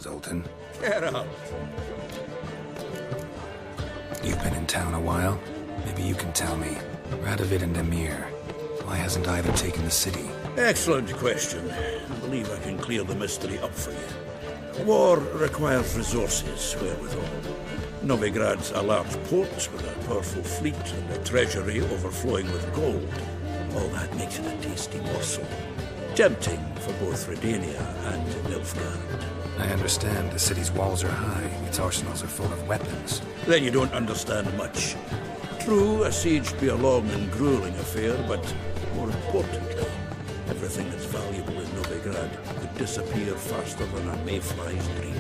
Zoltan. Geralt! You've been in town a while. Maybe you can tell me. Radovid and Emir. Why hasn't either taken the city? Excellent question. I believe I can clear the mystery up for you. War requires resources, wherewithal. Novigrad's a large port with a powerful fleet and a treasury overflowing with gold. All that makes it a tasty morsel. Tempting for both Redania and Nilfgaard. I understand the city's walls are high, its arsenals are full of weapons. Then you don't understand much. True, a siege be a long and grueling affair, but more importantly, everything that's valuable in Novigrad could disappear faster than a mayfly's dream.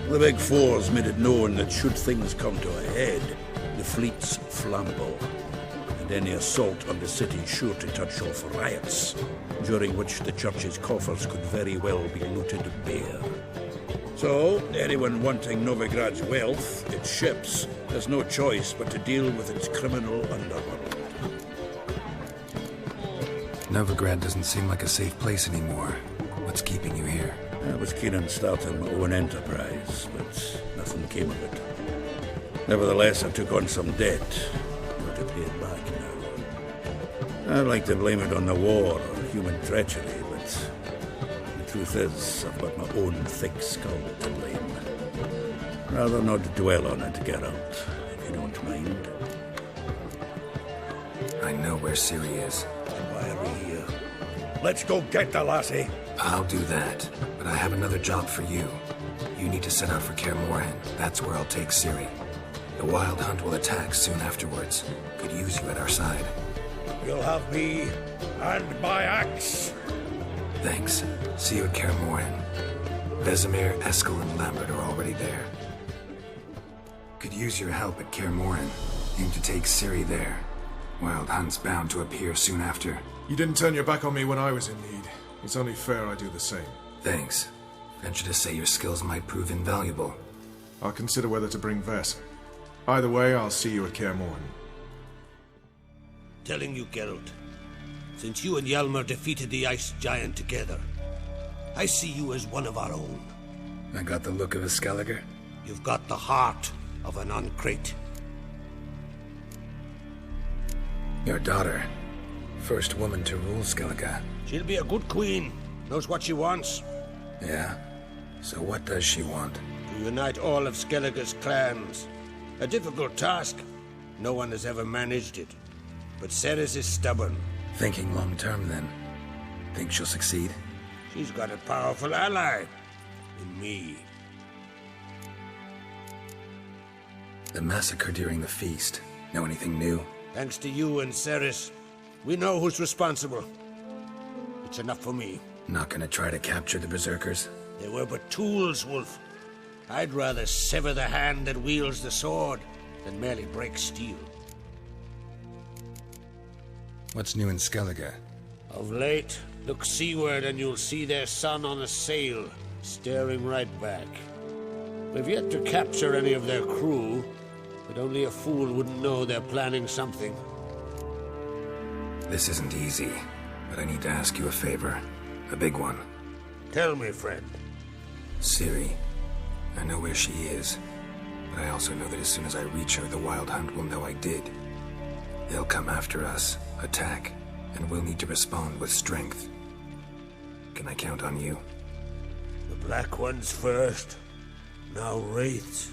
The Big Four's made it known that should things come to a head, the fleet's flammable, and any assault on the city sure to touch off riots, during which the church's coffers could very well be looted bare. So, anyone wanting Novigrad's wealth, its ships, has no choice but to deal with its criminal underworld. Novigrad doesn't seem like a safe place anymore. What's keeping you here? I was keen on starting my own enterprise, but nothing came of it. Nevertheless, I took on some debt. Got to pay it back now. I'd like to blame it on the war or human treachery, but the truth is, I've got my own thick skull to blame. Rather not dwell on it, Geralt, if you don't mind. I know where Ciri is. Why are we here? Let's go get the lassie. I'll do that, but I have another job for you. You need to set out for Kaer Morhen. That's where I'll take Ciri. The Wild Hunt will attack soon afterwards. Could use you at our side. You'll have me and my axe. Thanks. See you at Kaer Morhen. Vesemir, Eskel, and Lambert are already there. Could use your help at Kaer Morhen. Aim to take Ciri there. Wild Hunt's bound to appear soon after. You didn't turn your back on me when I was in need. It's only fair I do the same. Thanks. Venture to say your skills might prove invaluable. I'll consider whether to bring Ves. Either way, I'll see you at Kaer Morhen. Telling you, Geralt, since you and Hjalmar defeated the Ice Giant together, I see you as one of our own. I got the look of a Skelliger. You've got the heart of an Uncrate. Your daughter. First woman to rule Skellige. She'll be a good queen. Knows what she wants. Yeah? So what does she want? To unite all of Skellige's clans. A difficult task. No one has ever managed it. But Ceres is stubborn. Thinking long term, then. Think she'll succeed? She's got a powerful ally. In me. The massacre during the feast. Know anything new? Thanks to you and Ceres, we know who's responsible. It's enough for me. Not gonna try to capture the Berserkers? They were but tools, Wolf. I'd rather sever the hand that wields the sword than merely break steel. What's new in Skellige? Of late, look seaward and you'll see their sun on a sail, staring right back. We've yet to capture any of their crew, but only a fool wouldn't know they're planning something. This isn't easy, but I need to ask you a favor. A big one. Tell me, friend. Ciri. I know where she is, but I also know that as soon as I reach her, the Wild Hunt will know I did. They'll come after us, attack, and we'll need to respond with strength. Can I count on you? The Black Ones first, now Wraiths.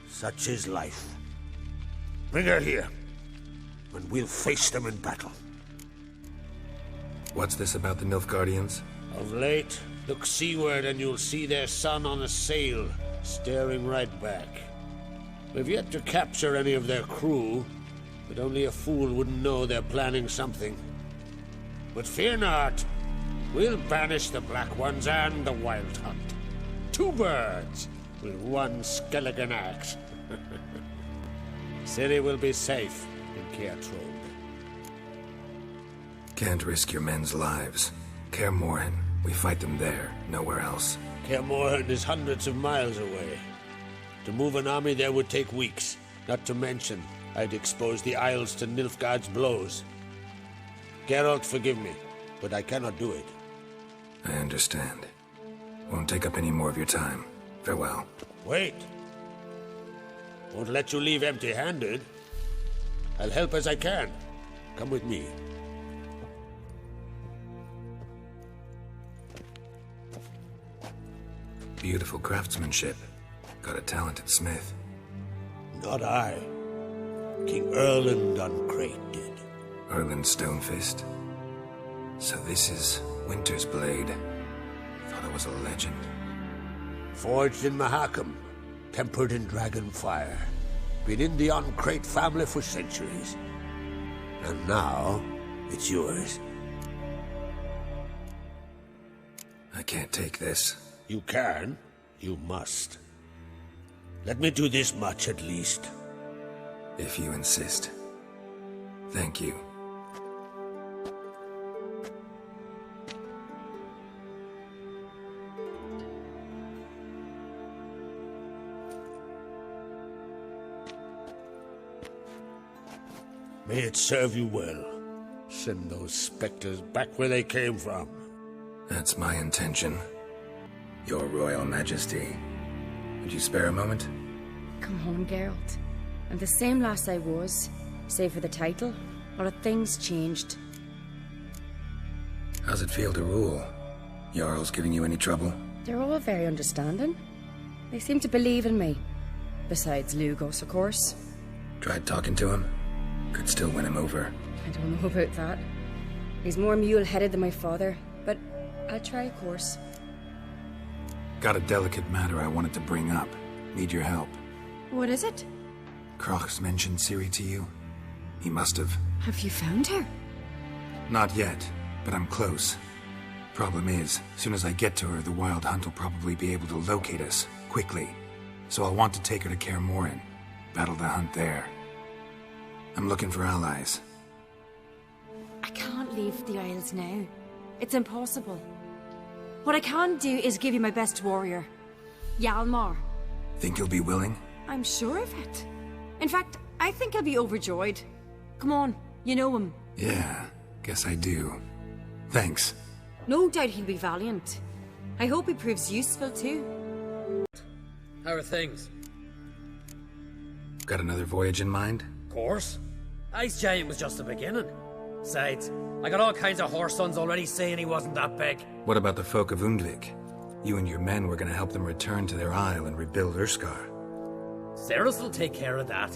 Such is life. Bring her here, and we'll face them in battle. What's this about the Nilfgaardians? Of late, look seaward and you'll see their sun on a sail, staring right back. We've yet to capture any of their crew, but only a fool wouldn't know they're planning something. But fear not, we'll banish the Black Ones and the Wild Hunt. Two birds with one Skelligen axe. Ciri will be safe in Kaer Trog. Can't risk your men's lives. Kaer Morhen, we fight them there, nowhere else. Kaer Morhen is hundreds of miles away. To move an army there would take weeks, not to mention I'd expose the Isles to Nilfgaard's blows. Geralt, forgive me, but I cannot do it. I understand. Won't take up any more of your time. Farewell. Wait. Won't let you leave empty-handed. I'll help as I can. Come with me. Beautiful craftsmanship. Got a talented smith. Not I. King Erland Uncrate did. Erland Stonefist. So this is Winter's blade. Thought it was a legend. Forged in Mahakam, tempered in dragon fire. Been in the Uncrate family for centuries. And now, it's yours. I can't take this. You can, you must. Let me do this much at least. If you insist. Thank you. May it serve you well. Send those specters back where they came from. That's my intention. Your Royal Majesty. Would you spare a moment? Come on, Geralt. I'm the same lass I was, save for the title. A lot of things changed. How's it feel to rule? Jarl's giving you any trouble? They're all very understanding. They seem to believe in me. Besides Lugos, of course. Tried talking to him? Could still win him over. I don't know about that. He's more mule-headed than my father, but I'll try, of course. Got a delicate matter I wanted to bring up. Need your help. What is it? Crach's mentioned Ciri to you? He must have. Have you found her? Not yet, but I'm close. Problem is, soon as I get to her, the Wild Hunt will probably be able to locate us, quickly. So I'll want to take her to Kaer Morhen. Battle the hunt there. I'm looking for allies. I can't leave the Isles now. It's impossible. What I can do is give you my best warrior, Hjalmar. Think you'll be willing? I'm sure of it. In fact, I think he'll be overjoyed. Come on, you know him. Yeah, guess I do. Thanks. No doubt he'll be valiant. I hope he proves useful too. How are things? Got another voyage in mind? Of course. Ice Giant was just the beginning. Besides, I got all kinds of horse sons already saying he wasn't that big. What about the folk of Undvik? You and your men were gonna help them return to their isle and rebuild Urskar. Ceres will take care of that.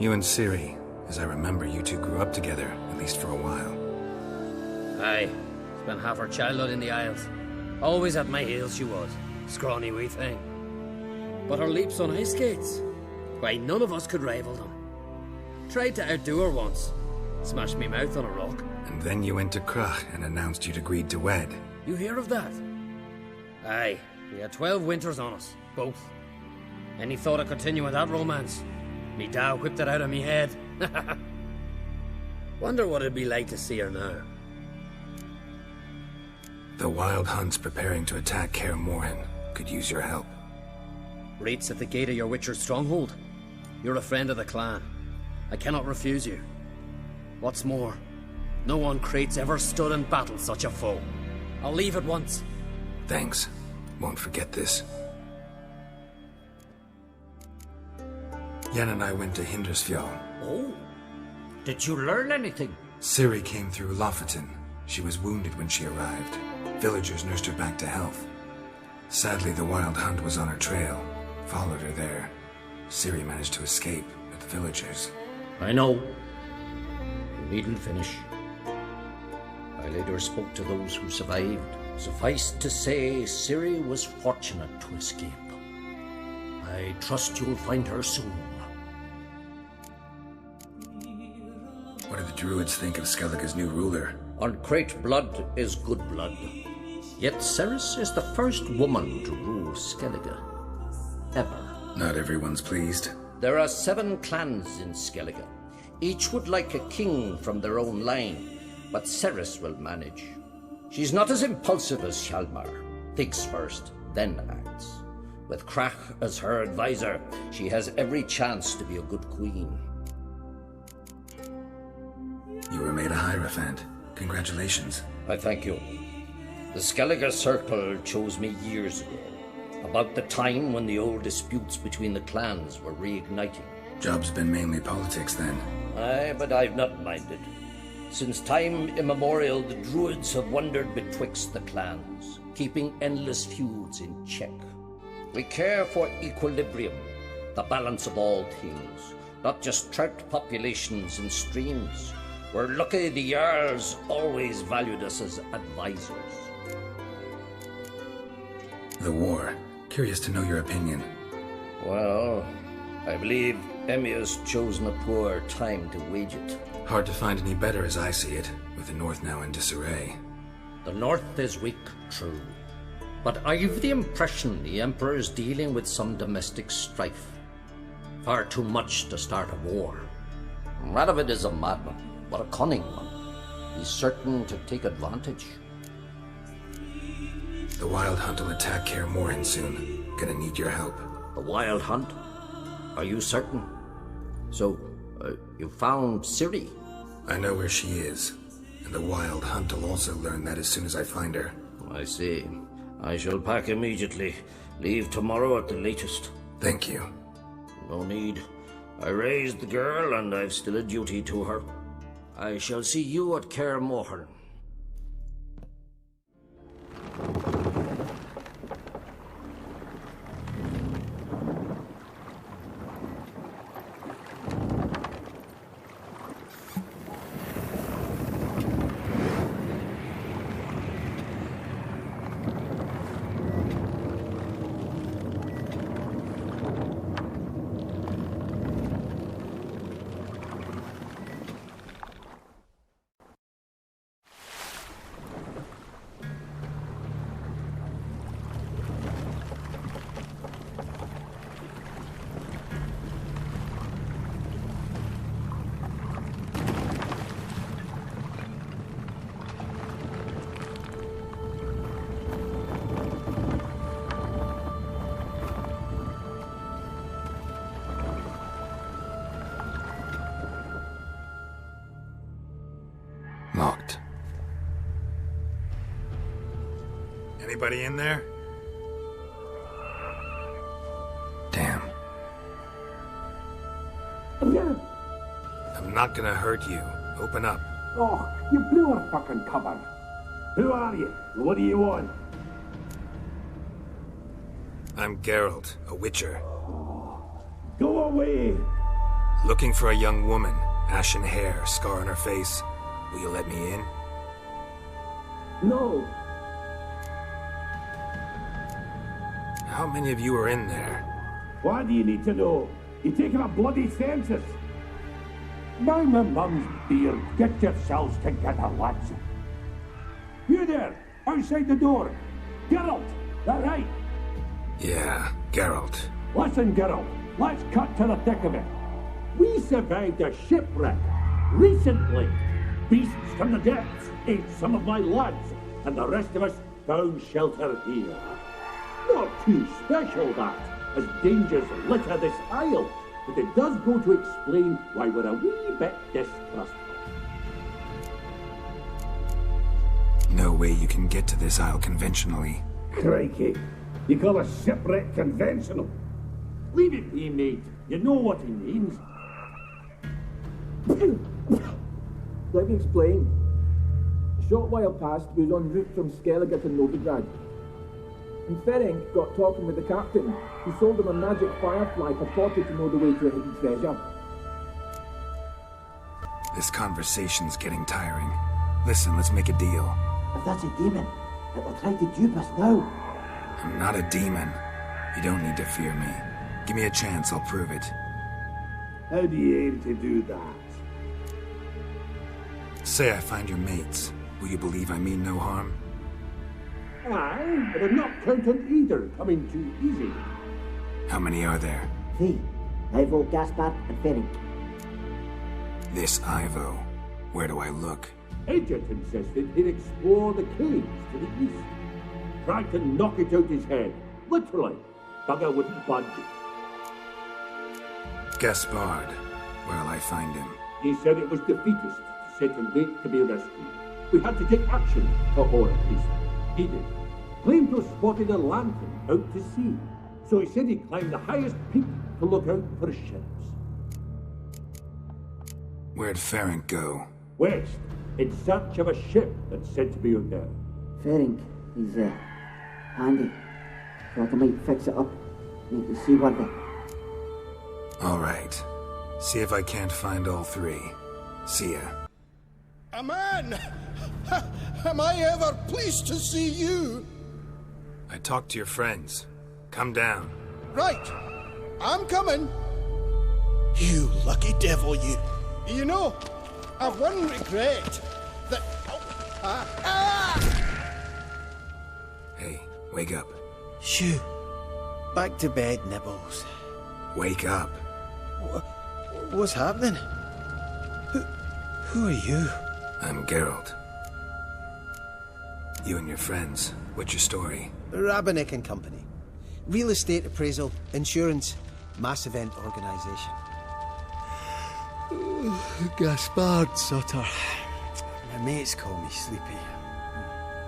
You and Ciri, as I remember, you two grew up together, at least for a while. Aye. Spent half her childhood in the Isles. Always at my heels she was. Scrawny wee thing. But her leaps on ice skates, why, none of us could rival them. Tried to outdo her once. Smashed me mouth on a rock. And then you went to Crach and announced you'd agreed to wed. You hear of that? Aye. We had 12 winters on us, both. Any thought of continuing that romance? Me Dow whipped it out of me head. Wonder what it'd be like to see her now. The Wild Hunt's preparing to attack Kaer Morhen. Could use your help. Rates at the gate of your Witcher's stronghold. You're a friend of the clan. I cannot refuse you. What's more, no one Crate's ever stood and battled such a foe. I'll leave at once. Thanks. Won't forget this. Yen and I went to Hindersfjall. Oh? Did you learn anything? Ciri came through Lofoten. She was wounded when she arrived. Villagers nursed her back to health. Sadly, the Wild Hunt was on her trail. Followed her there. Ciri managed to escape, but the villagers... I know. You needn't finish. I later spoke to those who survived. Suffice to say, Ciri was fortunate to escape. I trust you'll find her soon. What do the druids think of Skellige's new ruler? Uncrate blood is good blood. Yet Ceres is the first woman to rule Skellige. Ever. Not everyone's pleased. There are 7 clans in Skellige. Each would like a king from their own line, but Ceres will manage. She's not as impulsive as Hjalmar. Thinks first, then acts. With Crach as her advisor, she has every chance to be a good queen. You were made a Hierophant. Congratulations. I thank you. The Skellige Circle chose me years ago, about the time when the old disputes between the clans were reigniting. Job's been mainly politics then. Aye, but I've not minded. Since time immemorial, the Druids have wandered betwixt the clans, keeping endless feuds in check. We care for equilibrium, the balance of all things, not just trout populations and streams. We're lucky the Jarls always valued us as advisors. The war. Curious to know your opinion. Well, I believe Emmir's chosen a poor time to wage it. Hard to find any better as I see it, with the North now in disarray. The North is weak, true. But I've the impression the Emperor is dealing with some domestic strife. Far too much to start a war. Radovid is a madman, but a cunning one. He's certain to take advantage. The Wild Hunt will attack Kaer Morhen soon. Gonna need your help. The Wild Hunt? Are you certain? So, you found Ciri? I know where she is, and the Wild Hunt will also learn that as soon as I find her. I see. I shall pack immediately. Leave tomorrow at the latest. Thank you. No need. I raised the girl, and I've still a duty to her. I shall see you at Kaer Morhen. Locked. Anybody in there? Damn. I'm not gonna hurt you. Open up. Oh, you blew our fucking cover. Who are you? What do you want? I'm Geralt, a Witcher. Go away! Looking for a young woman. Ashen hair, scar on her face. Will you let me in? No. How many of you are in there? Why do you need to know? You taking a bloody census? By my mum's beard, get yourselves together, lads. You there, outside the door. Geralt, that right? Yeah, Geralt. Listen, Geralt, let's cut to the thick of it. We survived a shipwreck recently. Beasts from the depths ate some of my lads, and the rest of us found shelter here. Not too special, that, as dangers litter this isle, but it does go to explain why we're a wee bit distrustful. No way you can get to this isle conventionally. Crikey, you call a shipwreck conventional? Leave it be, mate. You know what he means. Let me explain. A short while past, we was en route from Skellige to Novigrad. And Ferenc got talking with the captain, who sold him a magic firefly purported to know the way to a hidden treasure. This conversation's getting tiring. Listen, let's make a deal. If that's a demon, it will try to dupe us now. I'm not a demon. You don't need to fear me. Give me a chance, I'll prove it. How do you aim to do that? Say I find your mates. Will you believe I mean no harm? Aye, but I'm not counting either coming too easy. How many are there? 3. Ivo, Gaspar, and Ferenc. This Ivo. Where do I look? Agent insisted he'd explore the caves to the east. Tried to knock it out his head. Literally. Bugger wouldn't budge. Gaspard. Where'll I find him? He said it was defeatist to sit and wait to be rescued. We had to take action, or at least he did. Claimed to have spotted a lantern out to sea. So he said he climbed the highest peak to look out for ships. Where'd Ferenc go? West, in search of a ship that's said to be out there. Ferenc, he's handy. Thought I might fix it up. Make the seaworthy. All right. See if I can't find all three. See ya. A man! Am I ever pleased to see you? I talked to your friends. Come down. Right. I'm coming. You lucky devil, you. You know, I've one regret. That... Hey, wake up. Shoo. Back to bed, Nibbles. Wake up. What's happening? Who are you? I'm Geralt. You and your friends. What's your story? Rabenik and Company. Real estate appraisal, insurance, mass event organisation. Gaspard Sutter. My mates call me Sleepy.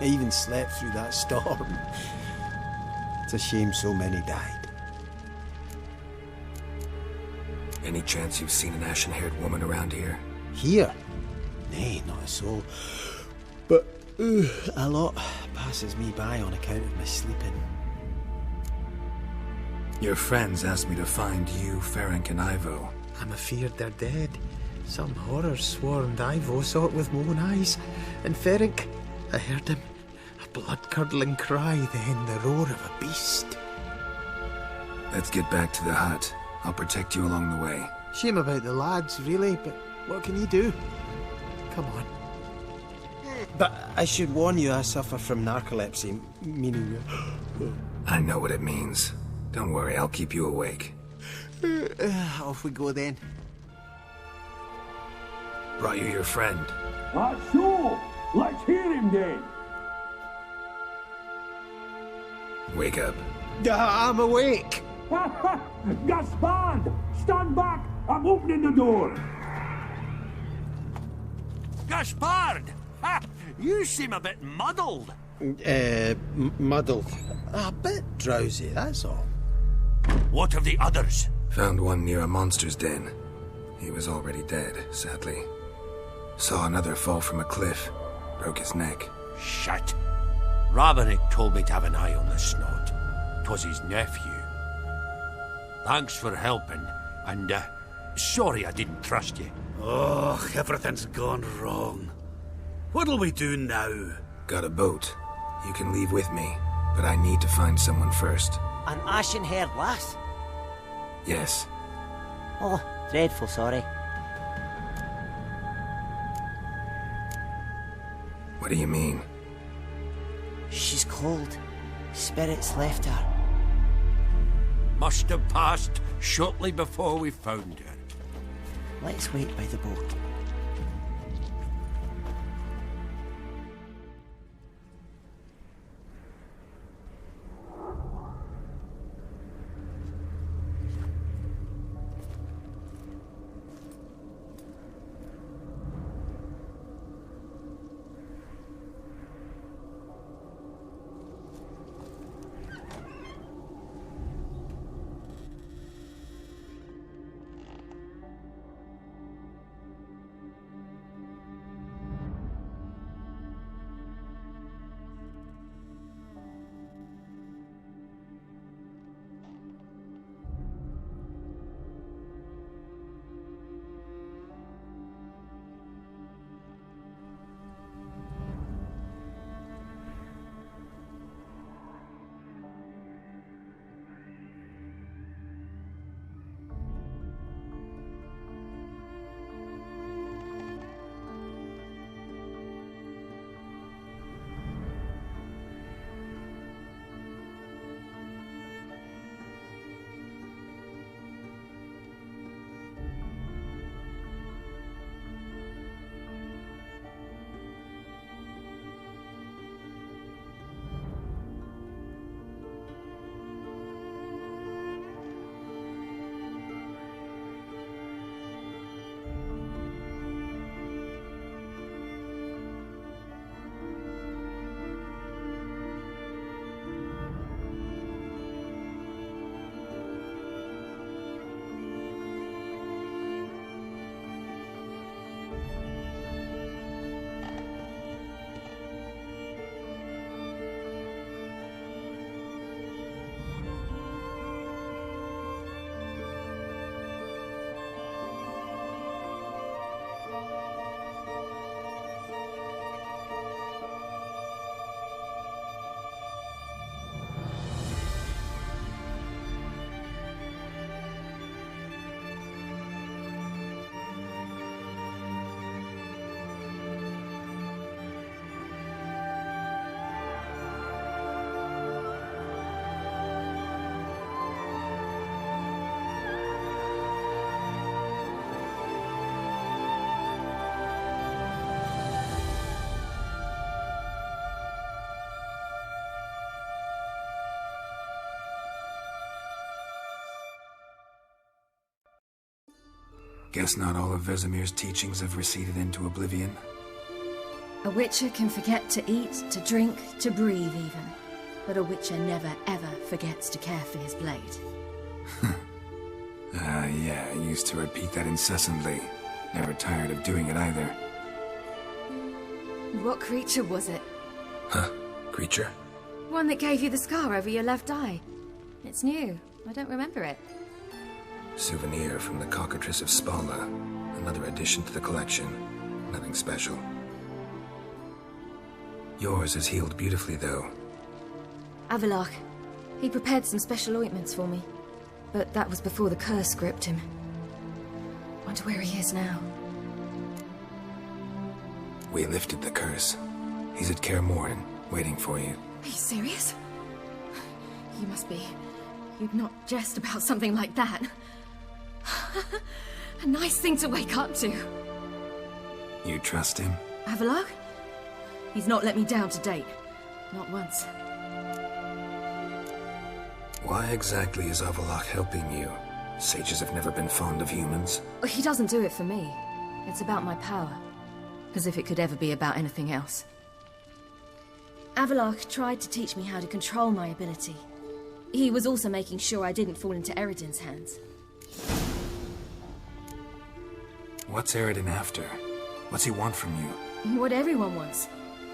I even slept through that storm. It's a shame so many died. Any chance you've seen an ashen-haired woman around here? Here? Nay, not a soul. But a lot passes me by on account of my sleeping. Your friends asked me to find you, Ferenc, and Ivo. I'm afeard they're dead. Some horror swarmed Ivo, saw it with my own eyes. And Ferenc, I heard him. A blood-curdling cry, then the roar of a beast. Let's get back to the hut. I'll protect you along the way. Shame about the lads, really, but what can you do? Come on. But I should warn you, I suffer from narcolepsy, meaning... I know what it means. Don't worry, I'll keep you awake. Off we go then. Brought you your friend. That's so. Let's hear him then. Wake up. I'm awake. Gaspard! Stand back! I'm opening the door! Gaspard! Ha! You seem a bit muddled. Muddled. A bit drowsy, that's all. What of the others? Found one near a monster's den. He was already dead, sadly. Saw another fall from a cliff. Broke his neck. Shit. Rabenik told me to have an eye on the snot. 'Twas his nephew. Thanks for helping, and sorry I didn't trust you. Oh, everything's gone wrong. What'll we do now? Got a boat. You can leave with me, but I need to find someone first. An ashen-haired lass? Yes. Oh, dreadful sorry. What do you mean? She's cold. Spirits left her. Must have passed shortly before we found her. Let's wait by the boat. Guess not all of Vesemir's teachings have receded into oblivion. A Witcher can forget to eat, to drink, to breathe even. But a Witcher never ever forgets to care for his blade. Yeah, I used to repeat that incessantly. Never tired of doing it either. What creature was it? Huh? Creature? One that gave you the scar over your left eye. It's new. I don't remember it. Souvenir from the Cockatrice of Spalla. Another addition to the collection. Nothing special. Yours is healed beautifully, though. Avallac'h. He prepared some special ointments for me. But that was before the curse gripped him. Wonder where he is now. We lifted the curse. He's at Kaer Morhen, waiting for you. Are you serious? You must be. You'd not jest about something like that. A nice thing to wake up to. You trust him? Avallac'h? He's not let me down to date. Not once. Why exactly is Avallac'h helping you? Sages have never been fond of humans. He doesn't do it for me. It's about my power. As if it could ever be about anything else. Avallac'h tried to teach me how to control my ability. He was also making sure I didn't fall into Eredin's hands. What's Eredin after? What's he want from you? What everyone wants.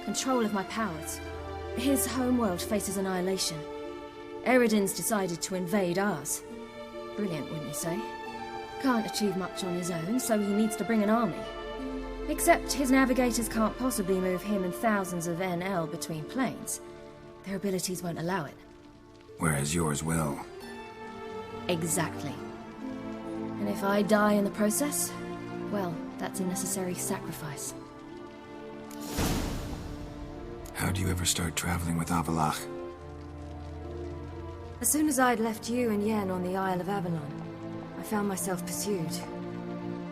Control of my powers. His homeworld faces annihilation. Eredin's decided to invade ours. Brilliant, wouldn't you say? Can't achieve much on his own, so he needs to bring an army. Except his navigators can't possibly move him and thousands of NL between planes. Their abilities won't allow it. Whereas yours will. Exactly. And if I die in the process, well, that's a necessary sacrifice. How'd you ever start traveling with Avallac'h? As soon as I'd left you and Yen on the Isle of Avalon, I found myself pursued.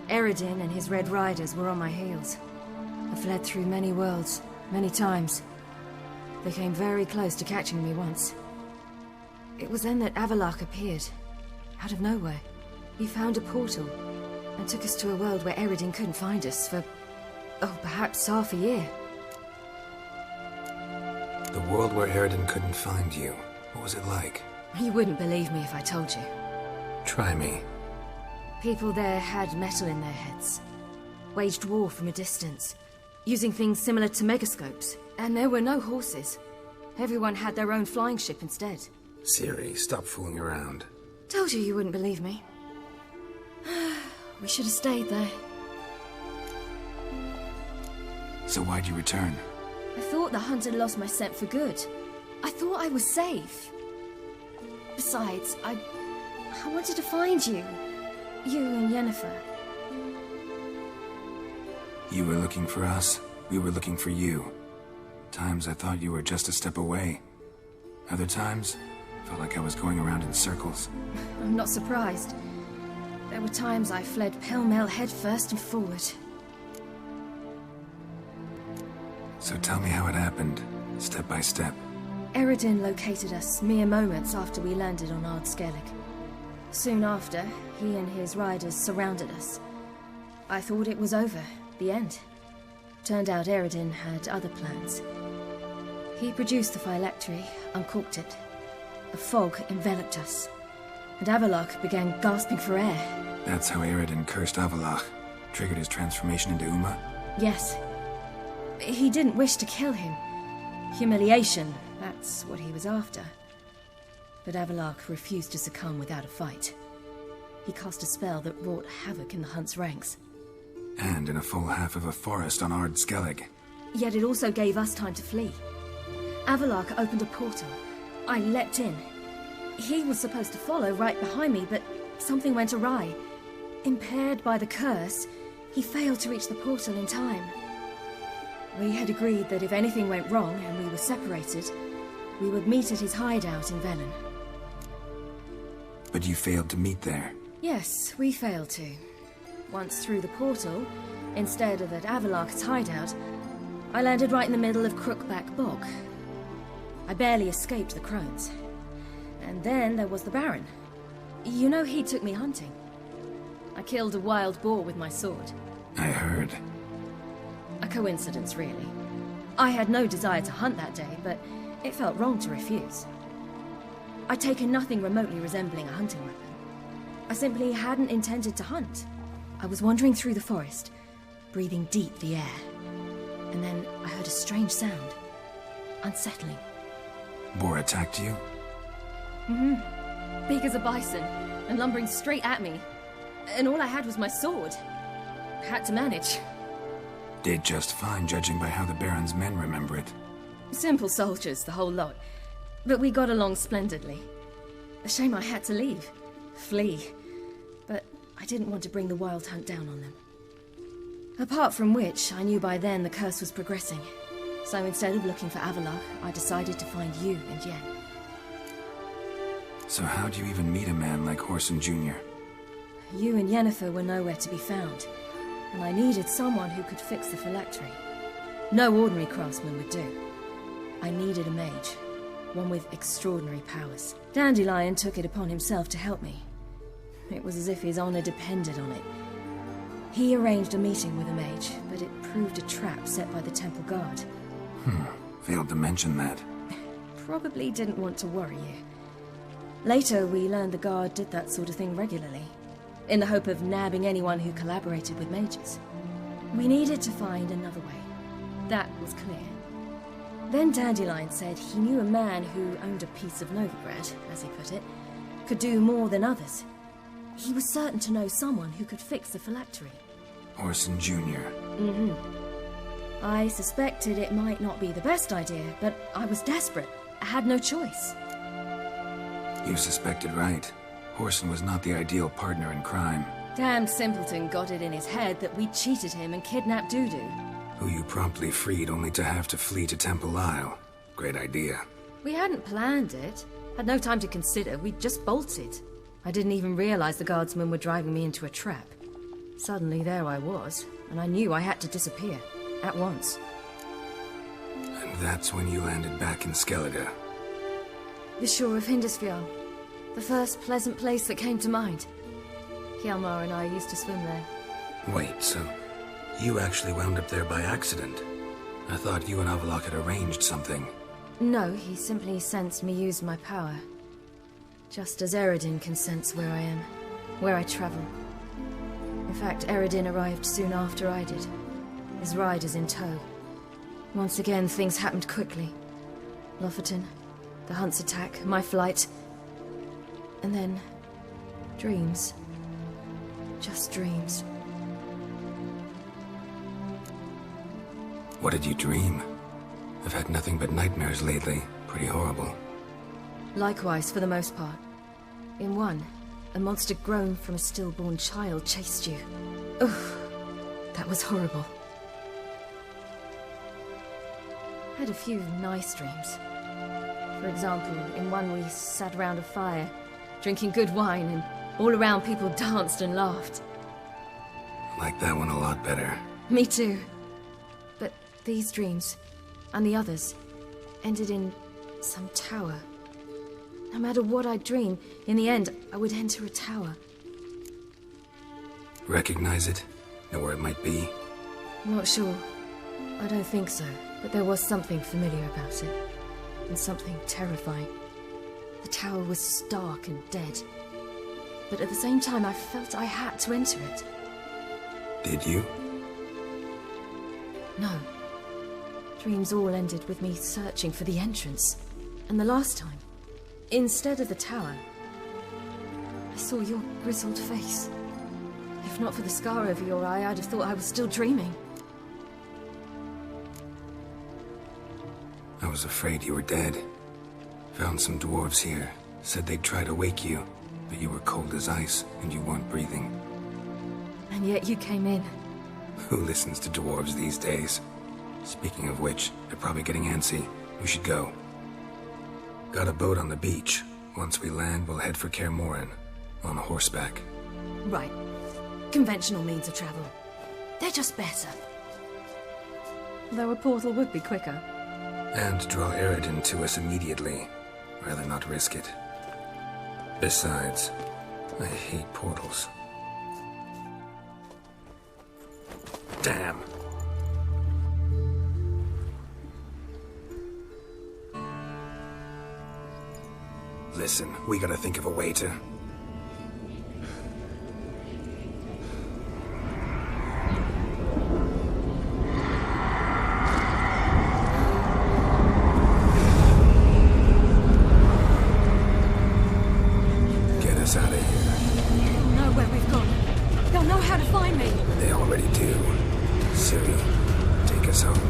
Eredin and his Red Riders were on my heels. I fled through many worlds, many times. They came very close to catching me once. It was then that Avallac'h appeared, out of nowhere. He found a portal, and took us to a world where Eredin couldn't find us for, perhaps half a year. The world where Eredin couldn't find you. What was it like? You wouldn't believe me if I told you. Try me. People there had metal in their heads. Waged war from a distance, using things similar to megascopes. And there were no horses. Everyone had their own flying ship instead. Ciri, stop fooling around. Told you you wouldn't believe me. We should have stayed there. So why'd you return? I thought the hunt had lost my scent for good. I thought I was safe. Besides, I wanted to find you. You and Yennefer. You were looking for us. We were looking for you. Times I thought you were just a step away. Other times, felt like I was going around in circles. I'm not surprised. There were times I fled pell-mell headfirst and forward. So tell me how it happened, step by step. Eredin located us mere moments after we landed on Ard Skellig. Soon after, he and his riders surrounded us. I thought it was over, the end. Turned out Eredin had other plans. He produced the phylactery, uncorked it. A fog enveloped us, and Avallac'h began gasping for air. That's how Eredin cursed Avallac'h, triggered his transformation into Uma? Yes. He didn't wish to kill him. Humiliation, that's what he was after. But Avallac'h refused to succumb without a fight. He cast a spell that wrought havoc in the hunt's ranks. And in a full half of a forest on Ard Skellig. Yet it also gave us time to flee. Avallac'h opened a portal. I leapt in. He was supposed to follow right behind me, but something went awry. Impaired by the curse, he failed to reach the portal in time. We had agreed that if anything went wrong and we were separated, we would meet at his hideout in Velen. But you failed to meet there. Yes, we failed to. Once through the portal, instead of at Avallac'h's hideout, I landed right in the middle of Crookback Bog. I barely escaped the crones. And then there was the Baron. You know, he took me hunting. I killed a wild boar with my sword. I heard. A coincidence, really. I had no desire to hunt that day, but it felt wrong to refuse. I'd taken nothing remotely resembling a hunting weapon. I simply hadn't intended to hunt. I was wandering through the forest, breathing deep the air. And then I heard a strange sound. Unsettling. Boar attacked you? Mm-hmm. Big as a bison, and lumbering straight at me. And all I had was my sword. I had to manage. Did just fine, judging by how the Baron's men remember it. Simple soldiers, the whole lot. But we got along splendidly. A shame I had to leave. Flee. But I didn't want to bring the wild hunt down on them. Apart from which, I knew by then the curse was progressing. So instead of looking for Avallac'h, I decided to find you and Yen. So how'd you even meet a man like Whoreson Jr.? You and Yennefer were nowhere to be found, and I needed someone who could fix the phylactery. No ordinary craftsman would do. I needed a mage, one with extraordinary powers. Dandelion took it upon himself to help me. It was as if his honor depended on it. He arranged a meeting with a mage, but it proved a trap set by the temple guard. Failed to mention that. Probably didn't want to worry you. Later, we learned the guard did that sort of thing regularly, in the hope of nabbing anyone who collaborated with mages. We needed to find another way. That was clear. Then Dandelion said he knew a man who owned a piece of Novigrad, as he put it, could do more than others. He was certain to know someone who could fix the phylactery. Whoreson Jr. Mm-hmm. I suspected it might not be the best idea, but I was desperate. I had no choice. You suspected right. Whoreson was not the ideal partner in crime. Damned simpleton got it in his head that we'd cheated him and kidnapped Dudu. Who you promptly freed only to have to flee to Temple Isle. Great idea. We hadn't planned it. Had no time to consider. We just bolted. I didn't even realize the guardsmen were driving me into a trap. Suddenly there I was, and I knew I had to disappear. At once. And that's when you landed back in Skellige. The shore of Hindisfjall. The first pleasant place that came to mind. Hjalmar and I used to swim there. Wait, so you actually wound up there by accident? I thought you and Avallac'h had arranged something. No, he simply sensed me use my power. Just as Eredin can sense where I am, where I travel. In fact, Eredin arrived soon after I did. His riders in tow. Once again, things happened quickly. Lofoten, the hunt's attack, my flight. And then... dreams. Just dreams. What did you dream? I've had nothing but nightmares lately. Pretty horrible. Likewise, for the most part. In one, a monster grown from a stillborn child chased you. Ugh, that was horrible. I had a few nice dreams. For example, in one we sat around a fire, drinking good wine, and all around people danced and laughed. Like that one a lot better. Me too. But these dreams, and the others, ended in some tower. No matter what I dream, in the end, I would enter a tower. Recognize it? Know where it might be? Not sure. I don't think so. But there was something familiar about it. And something terrifying. The tower was stark and dead. But at the same time, I felt I had to enter it. Did you? No. Dreams all ended with me searching for the entrance. And the last time, instead of the tower, I saw your grizzled face. If not for the scar over your eye, I'd have thought I was still dreaming. I was afraid you were dead. Found some dwarves here. Said they'd try to wake you, but you were cold as ice and you weren't breathing. And yet you came in. Who listens to dwarves these days? Speaking of which, they're probably getting antsy. We should go. Got a boat on the beach. Once we land, we'll head for Kaer Morhen. On horseback. Right. Conventional means of travel. They're just better. Though a portal would be quicker. And draw Eredin to us immediately. Rather not risk it. Besides, I hate portals. Damn. Listen, we gotta think of a way to... Get us out of here. They'll know where we've gone. They'll know how to find me. They already do. Ciri, take us home.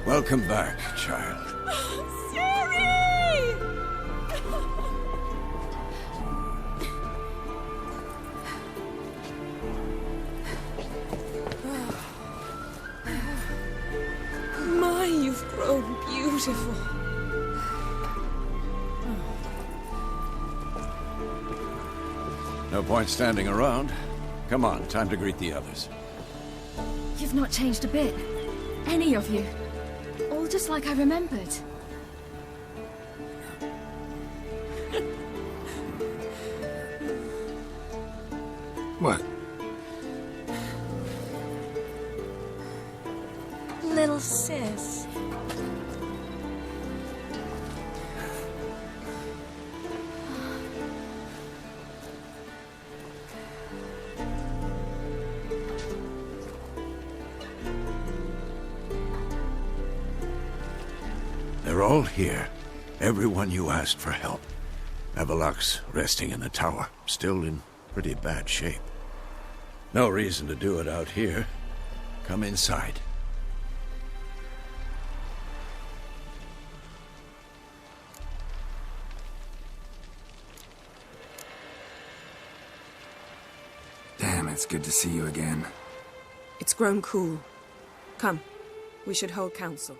Welcome back, child. Ciri! My, you've grown beautiful. No point standing around. Come on, time to greet the others. You've not changed a bit. Any of you. All just like I remembered. What? Little sis. They're all here. Everyone you asked for help. Avalok's resting in the tower, still in pretty bad shape. No reason to do it out here. Come inside. Damn, it's good to see you again. It's grown cool. Come, we should hold council.